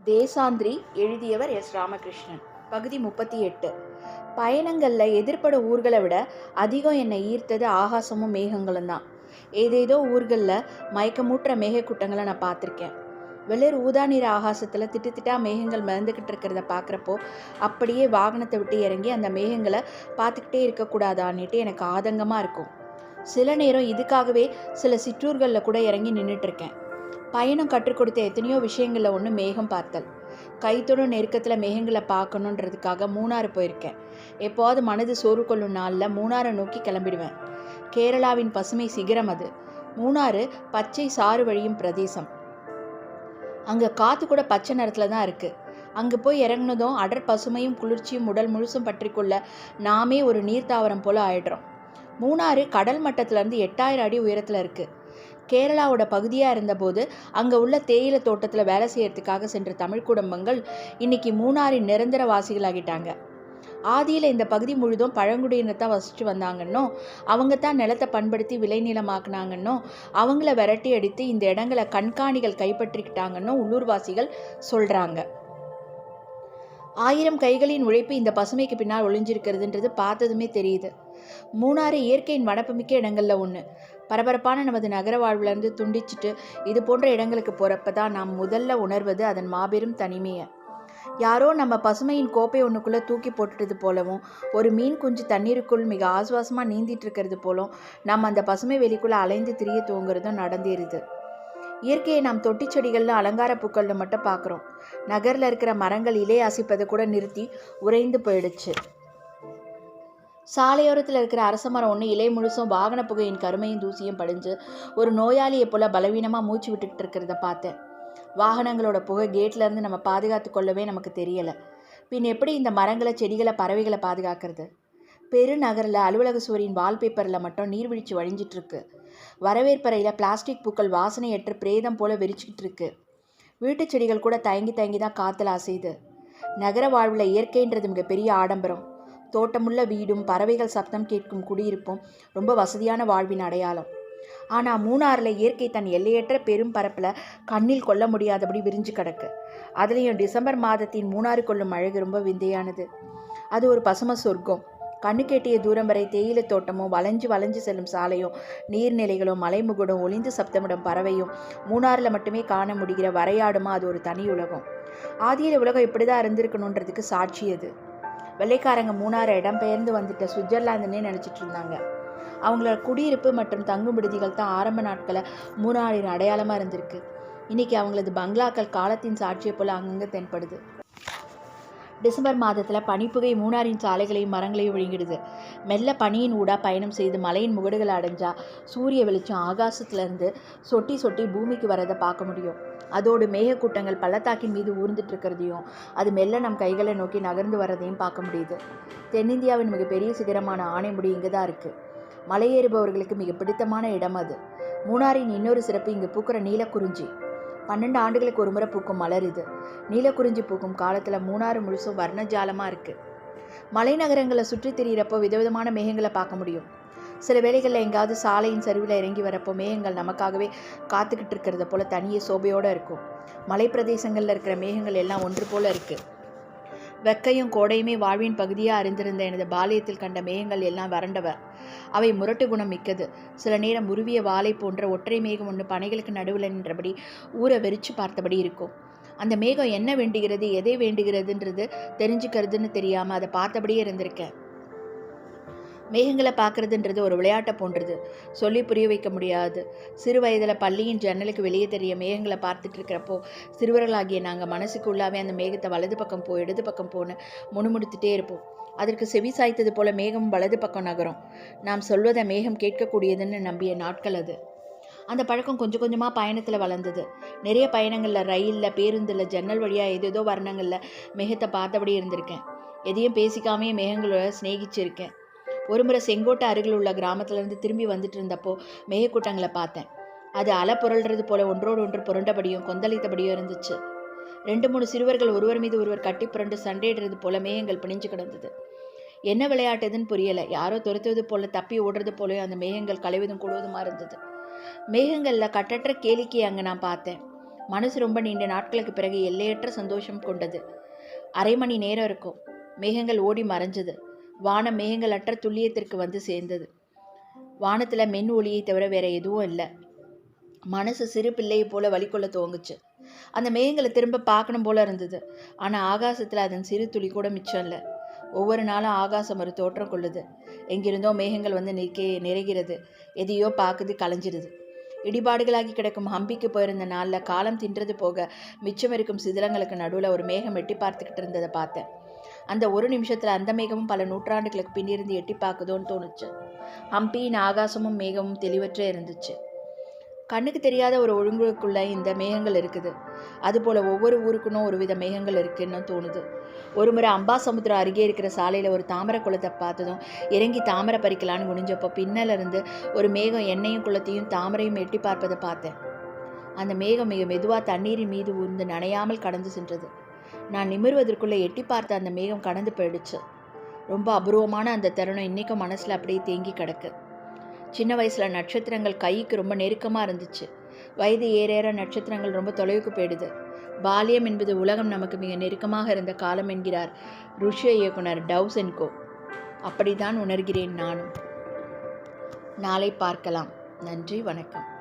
தேசாந்திரி எழுதியவர் எஸ். ராமகிருஷ்ணன். பகுதி 38. பயணங்களில் எதிர்ப்பட ஊர்களை விட அதிகம் என்னை ஈர்த்தது ஆகாசமும் மேகங்களும் தான். ஏதேதோ ஊர்களில் மயக்கமூட்டுற மேகக்கூட்டங்களை நான் பார்த்துருக்கேன். வெளிர் ஊதா நீர் ஆகாசத்தில் திட்டா மேகங்கள் மிதந்துக்கிட்டு இருக்கிறத பார்க்குறப்போ அப்படியே வாகனத்தை விட்டு இறங்கி அந்த மேகங்களை பார்த்துக்கிட்டே இருக்கக்கூடாதான்னுட்டு எனக்கு ஆதங்கமாக இருக்கும். சில நேரம் இதுக்காகவே சில சிற்றூர்களில் கூட இறங்கி நின்றுட்டுருக்கேன். பயணம் கற்றுக் கொடுத்த எத்தனையோ விஷயங்களில் ஒன்று மேகம் பார்த்தல். கைத்தொடும் நெருக்கத்தில் மேகங்களை பார்க்கணுன்றதுக்காக மூணாறு போயிருக்கேன். எப்போது மனது சோறு கொள்ளும் நாளில் மூணாரை நோக்கி கிளம்பிடுவேன். கேரளாவின் பசுமை சிகரம் அது. மூணாறு பச்சை சாறு வழியும் பிரதேசம். அங்கே காற்று கூட பச்சை நிறத்தில் தான் இருக்குது. அங்கே போய் இறங்கினதும் அடர் பசுமையும் குளிர்ச்சியும் உடல் முழுசும் பற்றி கொள்ள நாமே ஒரு நீர்த்தாவரம் போல் ஆயிடுறோம். மூணாறு கடல் மட்டத்திலேருந்து 8000 அடி உயரத்தில் இருக்குது. கேரளாவோட பகுதியாக இருந்தபோது அங்கே உள்ள தேயிலை தோட்டத்தில் வேலை செய்யறதுக்காக சென்ற தமிழ் குடும்பங்கள் இன்னைக்கு மூணாறின் நிரந்தர வாசிகளாகிட்டாங்க. ஆதியில் இந்த பகுதி முழுதும் பழங்குடியினத்தான் வசித்து வந்தாங்கன்னோ, அவங்க தான் நிலத்தை பண்படுத்தி விளைநிலமாக்குனாங்கன்னோ, அவங்கள விரட்டி அடித்து இந்த இடங்களை கண்காணிகள் கைப்பற்றிக்கிட்டாங்கன்னோ உள்ளூர்வாசிகள் சொல்கிறாங்க. 1000 கைகளின் உழைப்பு இந்த பசுமைக்கு பின்னால் ஒளிஞ்சிருக்கிறதுன்றது பார்த்ததுமே தெரியுது. மூணாறு இயற்கையின் வனப்புமிக்க இடங்களில் ஒன்று. பரபரப்பான நமது நகர வாழ்விலேருந்து துண்டிச்சுட்டு இது போன்ற இடங்களுக்கு போகிறப்ப தான் நாம் முதல்ல உணர்வது அதன் மாபெரும் தனிமையை. யாரோ நம்ம பசுமையின் கோப்பை ஒன்றுக்குள்ளே தூக்கி போட்டுட்டது போலவும், ஒரு மீன் குஞ்சு தண்ணீருக்குள் மிக ஆசுவாசமாக நீந்திட்டு இருக்கிறது போலும் நம்ம அந்த பசுமை வெளிக்குள்ளே அலைந்து திரிய தூங்குறதும் நடந்தேறுது. இயற்கையை நாம் தொட்டி செடிகளில் அலங்கார பூக்களில் மட்டும் பார்க்குறோம். நகரில் இருக்கிற மரங்கள் இலை அசைப்பதை கூட நிறுத்தி உறைந்து போயிடுச்சு. சாலையோரத்தில் இருக்கிற அரச மரம் ஒன்று இலை முழுசும் வாகன புகையின் கருமையும் தூசியும் படிஞ்சு ஒரு நோயாளியை போல் பலவீனமாக மூச்சு விட்டுக்கிட்டு இருக்கிறத பார்த்தேன். வாகனங்களோட புகை கேட்லேருந்து நம்ம பாதுகாத்து கொள்ளவே நமக்கு தெரியலை. பின் எப்படி இந்த மரங்களை, செடிகளை, பறவைகளை பாதுகாக்கிறது? பெருநகரில் அலுவலக சுவரின் வால்பேப்பரில் மட்டும் நீர்வீழ்ச்சி வழிஞ்சிட்ருக்கு. வரவேற்பறையில் பிளாஸ்டிக் பூக்கள் வாசனையற்ற பிரேதம் போல் வெறிச்சிக்கிட்டு இருக்கு. வீட்டு செடிகள் கூட தயங்கி தயங்கி தான் காற்றுல அசையுது. நகர வாழ்வில் இயற்கைன்றது மிகப்பெரிய ஆடம்பரம். தோட்டமுள்ள வீடும் பறவைகள் சப்தம் கேட்கும் குடியிருப்பும் ரொம்ப வசதியான வாழ்வின் அடையாளம். ஆனால் மூணாறில் இயற்கை தன் எல்லையற்ற பெரும் பரப்பில் கண்ணில் கொள்ள முடியாதபடி விரிஞ்சு கிடக்கு. அதுலேயும் டிசம்பர் மாதத்தின் மூணாறு கொள்ளும் அழகு ரொம்ப விந்தையானது. அது ஒரு பசும சொர்க்கம். கண்ணு கேட்டிய தூரம் வரை தேயிலை தோட்டமும் வளைஞ்சு வளைஞ்சு செல்லும் சாலையும் நீர்நிலைகளும் மலைமுகடும் ஒளிந்து சப்தமிடும் பறவையும் மூணாறில் மட்டுமே காண முடிகிற வரையாடுமா அது ஒரு தனி உலகம். ஆதியில் உலகம் இப்படி தான் இருந்திருக்கணுன்றதுக்கு சாட்சி அது. வெள்ளைக்காரங்க மூணாறு இடம்பெயர்ந்து வந்துட்ட சுவிட்சர்லாந்துன்னே நினச்சிட்டு இருந்தாங்க. அவங்களோட குடியிருப்பு மற்றும் தங்கும் விடுதிகள் தான் ஆரம்ப நாட்களை மூணாறின் அடையாளமாக இருந்திருக்கு. இன்றைக்கி அவங்களது பங்களாக்கள் காலத்தின் சாட்சியை போல் அங்கங்கே தென்படுது. டிசம்பர் மாதத்தில் பனிப்புகை மூணாறின் சாலைகளையும் மரங்களையும் விழுங்கிடுது. மெல்ல பனியின் ஊடாக பயணம் செய்து மலையின் முகடுகளை அடைஞ்சால் சூரிய வெளிச்சம் ஆகாசத்துலேருந்து சொட்டி சொட்டி பூமிக்கு வரதை பார்க்க முடியும். அதோடு மேகக்கூட்டங்கள் பள்ளத்தாக்கின் மீது ஊர்ந்துட்டு இருக்கிறதையும் அது மெல்ல நம் கைகளை நோக்கி நகர்ந்து வர்றதையும் பார்க்க முடியுது. தென்னிந்தியாவின் மிகப்பெரிய சிகரமான ஆனைமுடி இங்கே தான் இருக்குது. மலையேறுபவர்களுக்கு மிக பிடித்தமான இடம் அது. மூணாறின் இன்னொரு சிறப்பு இங்கே பூக்கிற நீலக்குறிஞ்சி. 12 ஆண்டுகளுக்கு ஒரு முறை பூக்கும் மலர் இது. நீலக்குறிஞ்சி பூக்கும் காலத்தில் மூணாறு முழுசும் வர்ணஜாலமாக இருக்குது. மலைநகரங்களை சுற்றி திரியிறப்போ விதவிதமான மேகங்களை பார்க்க முடியும். சில வேளைகளில் எங்காவது சாலையின் சரிவில் இறங்கி வரப்போ மேகங்கள் நமக்காகவே காத்துக்கிட்டு இருக்கிறத போல் தனியே சோபையோடு இருக்கும். மலை பிரதேசங்களில் இருக்கிற மேகங்கள் எல்லாம் ஒன்று போல் இருக்குது. வெக்கையும் கோடையுமே வாழ்வின் பகுதியாக அறிந்திருந்த எனது பாலியத்தில் கண்ட மேகங்கள் எல்லாம் வறண்டவ. அவை முரட்டு குணம் மிக்கது. சில நேரம் உருவிய வாளை போன்ற ஒற்றை மேகம் ஒன்று பனைகளுக்கு நடுவில் நின்றபடி ஊரை வெறிச்சு பார்த்தபடி இருக்கும். அந்த மேகம் என்ன வேண்டுகிறது, எதை வேண்டுகிறதுன்றது தெரிஞ்சுக்கிறதுன்னு தெரியாமல் அதை பார்த்தபடியே இருந்திருக்கேன். மேகங்களை பார்க்குறதுன்றது ஒரு விளையாட்டை போன்றது. சொல்லி புரிய வைக்க முடியாது. சிறு வயதில் பள்ளியின் ஜன்னலுக்கு வெளியே தெரிய மேகங்களை பார்த்துட்டு இருக்கிறப்போ சிறுவர்களாகிய நாங்கள் மனசுக்குள்ளாவே அந்த மேகத்தை வலது பக்கம் போ இடது பக்கம் போன்னு முணுமுணுத்துட்டே இருப்போம். அதற்கு செவி சாய்த்தது போல மேகம் வலது பக்கம் நகரும். நாம் சொல்வதை மேகம் கேட்கக்கூடியதுன்னு நம்பிய நாட்கள் அது. அந்த பழக்கம் கொஞ்சம் கொஞ்சமாக பயணத்தில் வளர்ந்தது. நிறைய பயணங்களில் ரயிலில் பேருந்தில் ஜன்னல் வழியாக ஏதேதோ வர்ணங்களில் மேகத்தை பார்த்தபடி இருந்திருக்கேன். எதையும் பேசிக்காமே மேகங்களோட சிநேகிச்சிருக்கேன். ஒரு முறை செங்கோட்டை அருகில் உள்ள கிராமத்திலேருந்து திரும்பி வந்துட்டு இருந்தப்போ மேகக்கூட்டங்களை பார்த்தேன். அது அலை புரள்றது போல ஒன்றோடு ஒன்று புரண்டபடியும் கொந்தளித்தபடியும் இருந்துச்சு. 2-3 சிறுவர்கள் ஒருவர் மீது ஒருவர் கட்டி புரண்டு சண்டையிடுறது போல மேகங்கள் பிணிஞ்சு கிடந்தது. என்ன விளையாட்டுதுன்னு புரியலை. யாரோ துரத்துவது போல தப்பி ஓடுறது போலயும் அந்த மேகங்கள் களைவதும் கூடுவதுமா இருந்தது. மேகங்களில் கட்டற்ற கேளிக்கையை அங்கே நான் பார்த்தேன். மனசு ரொம்ப நீண்ட நாட்களுக்கு பிறகு எல்லையற்ற சந்தோஷம் கொண்டது. அரை மணி நேரம் இருக்கும். மேகங்கள் ஓடி மறைஞ்சது. வானம் மேகங்கள் அற்ற துல்லியத்திற்கு வந்து சேர்ந்தது. வானத்தில் மென் ஒளியை தவிர வேற எதுவும் இல்லை. மனசு சிறு பிள்ளையை போல வலிக்கொள்ள துவங்குச்சு. அந்த மேகங்களை திரும்ப பார்க்கணும் போல இருந்தது. ஆனால் ஆகாசத்தில் அதன் சிறு துளி கூட மிச்சம் இல்லை. ஒவ்வொரு நாளும் ஆகாசம் ஒரு தோற்றம் கொள்ளுது. எங்கிருந்தோ மேகங்கள் வந்து நிறைகிறது. எதையோ பார்க்குது, கலைஞ்சிடுது. இடிபாடுகளாகி கிடக்கும் ஹம்பிக்கு போயிருந்த நாளில் காலம் தின்றது போக மிச்சம் இருக்கும் சிதிலங்களுக்கு நடுவில் ஒரு மேகம் எட்டி பார்த்துக்கிட்டு இருந்ததை பார்த்தேன். அந்த ஒரு நிமிஷத்தில் அந்த மேகமும் பல நூற்றாண்டுகளுக்கு பின்னிருந்து எட்டி பார்க்குதோன்னு தோணுச்சு. ஹம்பியின் ஆகாசமும் மேகமும் தெளிவற்றே இருந்துச்சு. கண்ணுக்கு தெரியாத ஒரு ஒழுங்குக்குள்ளே இந்த மேகங்கள் இருக்குது. அதுபோல் ஒவ்வொரு ஊருக்குன்னும் ஒரு வித மேகங்கள் இருக்குன்னு தோணுது. ஒரு முறை அம்பாசமுத்திரம் அருகே இருக்கிற சாலையில் ஒரு தாமரை குளத்தை பார்த்ததும் இறங்கி தாமரை பறிக்கலான்னு முடிஞ்சப்போ பின்னலிருந்து ஒரு மேகம் எண்ணெயும் குளத்தையும் தாமரையும் எட்டி பார்ப்பதை பார்த்தேன். அந்த மேகம் மிக மெதுவாக தண்ணீரின் மீது ஊர்ந்து நனையாமல் கடந்து சென்றது. நான் நிமிர்வதற்குள்ளே எட்டி பார்த்த அந்த மேகம் கடந்து போயிடுச்சு. ரொம்ப அபூர்வமான அந்த தருணம் இன்றைக்கும் மனசில் அப்படியே தேங்கி கிடக்கு. சின்ன வயசில் நட்சத்திரங்கள் கைக்கு ரொம்ப நெருக்கமாக இருந்துச்சு. வயது ஏற நட்சத்திரங்கள் ரொம்ப தொலைவுக்கு போயிடுது. பால்யம் என்பது உலகம் நமக்கு மிக நெருக்கமாக இருந்த காலம் என்கிறார் ருஷ்ய இயக்குனர் டவுசென்கோ. அப்படித்தான் உணர்கிறேன் நானும். நாளை பார்க்கலாம். நன்றி, வணக்கம்.